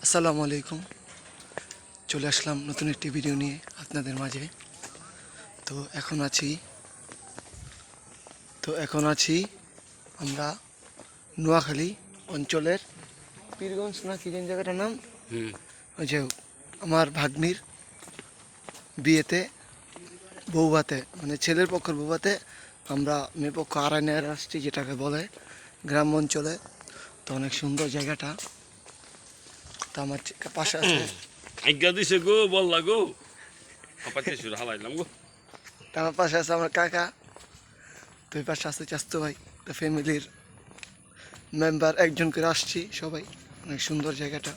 আসসালামু আলাইকুম। চলে আসলাম নতুন একটি ভিডিও নিয়ে আপনাদের মাঝে। তো এখন আছি আমরা নোয়াখালী অঞ্চলের পীরগঞ্জ না কি যেন জায়গাটার নাম, ওই যে আমার ভাগ্নির বিয়েতে বৌভাতে, মানে ছেলের পক্ষের বৌভাতে আমরা মেয়ে পক্ষ আড়াইনার আসছি, যেটাকে বলে গ্রাম অঞ্চলে। তো অনেক সুন্দর জায়গাটা। তো আমার পাশে আছে আজ্ঞা দিছে গো, বললা গো, আপাতে শুরু হালাইলাম গো। আমার পাশে আছে আমার কাকা। তো এই পাশে আছে চাস্তু ভাই। তো ফ্যামিলির মেম্বার একজন করে আসছি সবাই। অনেক সুন্দর জায়গাটা,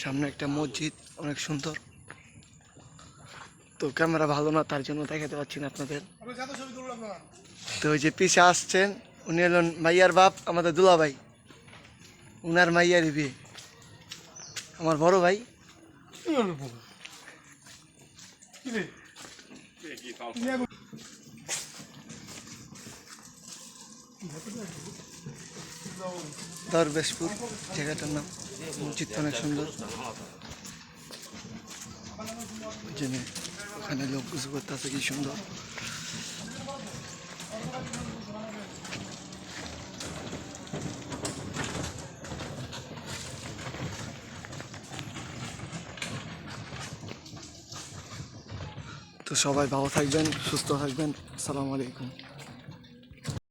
সামনে একটা মসজিদ, অনেক সুন্দর। তো ক্যামেরা ভালো না, তার জন্য দেখাতে পারছি না আপনাদের। তো ওই যে পিছে আসছেন, উনি হলেন মাইয়ার বাপ, আমাদের দুলা ভাই। উনার মাইয়ারই বিয়ে, আমার বড় ভাই। দরবেশপুর জায়গাটার নাম। মসজিদটা অনেক সুন্দর, জেনে ওখানে লোক গুজু করতে আছে, কি সুন্দর। তো সবাই ভালো থাকবেন, সুস্থ থাকবেন। আসসালামু আলাইকুম।